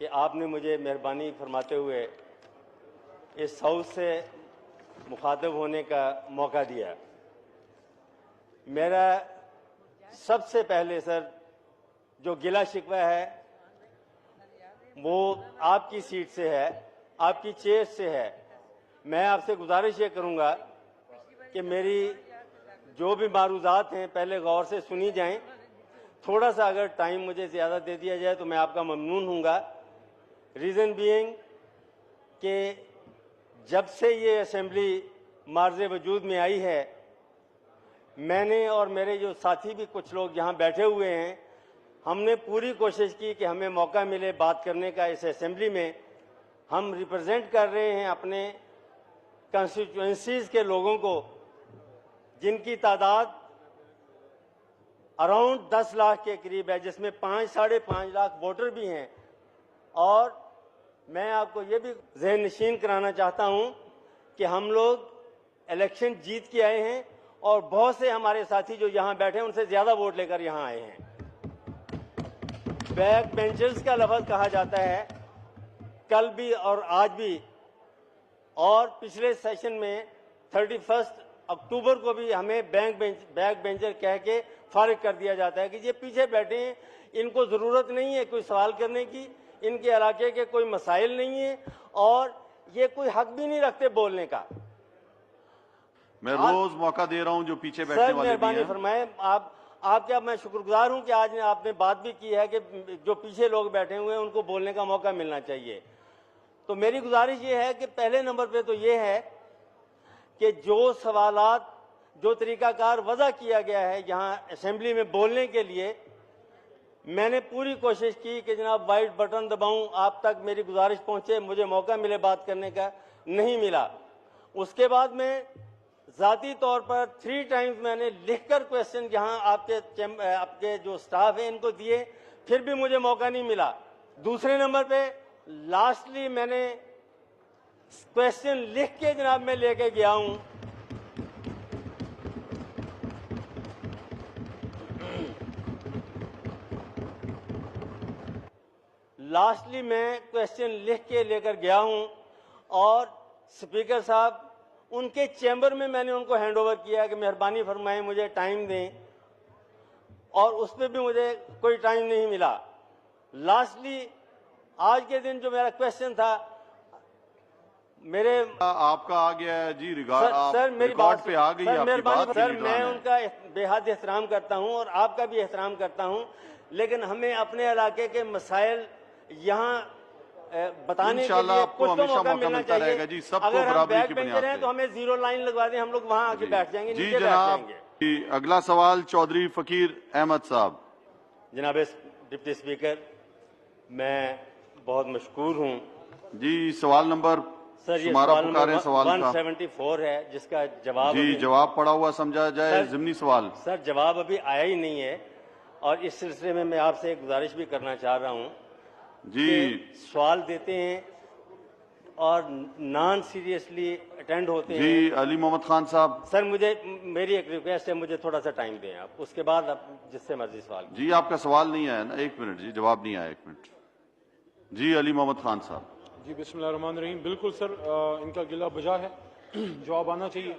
कि आपने मुझे मेहरबानी फरमाते हुए इस हाउस से मुखातब होने का मौका दिया। मेरा सबसे पहले सर जो गिला शिकवा है वो आपकी सीट से है, आपकी चेयर से है। मैं आपसे गुजारिश ये करूंगा कि मेरी जो भी मारूजात हैं पहले गौर से सुनी जाएं। थोड़ा सा अगर टाइम मुझे ज़्यादा दे दिया जाए तो मैं आपका ममनून हूँगा। रीज़न बीइंग कि जब से ये असेंबली मार्ज़े वजूद में आई है, मैंने और मेरे जो साथी भी कुछ लोग यहाँ बैठे हुए हैं, हमने पूरी कोशिश की कि हमें मौका मिले बात करने का इस असेंबली में। हम रिप्रेजेंट कर रहे हैं अपने कंस्टिट्यूएंसीज़ के लोगों को, जिनकी तादाद अराउंड 10 लाख के करीब है, जिसमें 5-5.5 लाख वोटर भी हैं। और मैं आपको ये भी ज़हन नशीन कराना चाहता हूं कि हम लोग इलेक्शन जीत के आए हैं और बहुत से हमारे साथी जो यहाँ बैठे हैं उनसे ज़्यादा वोट लेकर यहाँ आए हैं। बैक बेंचर्स का लफ्ज़ कहा जाता है, कल भी और आज भी, और पिछले सेशन में 31 अक्टूबर को भी हमें बैक बेंचर कह के फारिग कर दिया जाता है कि ये पीछे बैठे हैं, इनको ज़रूरत नहीं है कोई सवाल करने की, इनके इलाके के कोई मसाइल नहीं है और ये कोई हक भी नहीं रखते बोलने का। मैं रोज मौका दे रहा हूं जो पीछे बैठने वाले भी हैं। मेहरबानी फरमाएं। आपका मैं शुक्रगुजार हूं कि आज आपने बात भी की है कि जो पीछे लोग बैठे हुए हैं उनको बोलने का मौका मिलना चाहिए। तो मेरी गुजारिश ये है कि पहले नंबर पे तो ये है कि जो सवालात, जो तरीकाकार वज़ा किया गया है यहाँ असेंबली में बोलने के लिए, मैंने पूरी कोशिश की कि जनाब वाइट बटन दबाऊं, आप तक मेरी गुजारिश पहुंचे, मुझे मौका मिले बात करने का, नहीं मिला। उसके बाद में ज़ाती तौर पर 3 टाइम्स मैंने लिखकर क्वेश्चन यहाँ आपके जो स्टाफ है इनको दिए, फिर भी मुझे मौका नहीं मिला। दूसरे नंबर पे लास्टली मैंने क्वेश्चन लिख के जनाब मैं लेके गया हूँ। लास्टली मैं क्वेश्चन लिख के लेकर गया हूं और स्पीकर साहब उनके चैम्बर में मैंने उनको हैंड ओवर किया कि मेहरबानी फरमाएं मुझे टाइम दें, और उसमें भी मुझे कोई टाइम नहीं मिला। लास्टली आज के दिन जो मेरा क्वेश्चन था, मेरे आपका आ गया है जी रिगार्ड, सर मेरी बात पे आ गई आपकी बात। सर मैं उनका बेहद एहतराम करता हूं और आपका भी एहतराम करता हूं, लेकिन हमें अपने इलाके के मसाइल यहाँ बताने के लिए कुछ तो मौका मिलना चाहिए। जी, सबको अगर हम बराबरी बैक की बेंचर बुनियाद हैं पे। तो हमें 0 लाइन लगवा दें, हम लोग वहां आके बैठ जाएंगे, जी नीचे बैठ जनाब। जाएंगे। अगला सवाल चौधरी फकीर अहमद साहब। जनाब डिप्टी स्पीकर, मैं बहुत मशकूर हूँ। जी सवाल नंबर सर ये हमारा सवाल पुकारे सवाल 174 है जिसका जवाब जी जवाब पड़ा हुआ समझा जाए, ज़िमनी सवाल। सर जवाब अभी आया ही नहीं है और इस सिलसिले में मैं आपसे एक गुजारिश भी करना चाह रहा हूँ जी। सवाल देते हैं और नॉन सीरियसली अटेंड होते हैं। जी अली मोहम्मद खान साहब। सर मेरी एक रिक्वेस्ट है, मुझे थोड़ा सा टाइम दें आप, उसके बाद आप जिससे मर्जी सवाल। जी आपका सवाल नहीं आया ना, 1 मिनट जी, जवाब नहीं आया, 1 मिनट। जी अली मोहम्मद खान साहब। जी बिस्मिल्लाहिर्रहमानिर्रहीम। बिल्कुल सर, इनका गिला बजा है, जवाब आना चाहिए।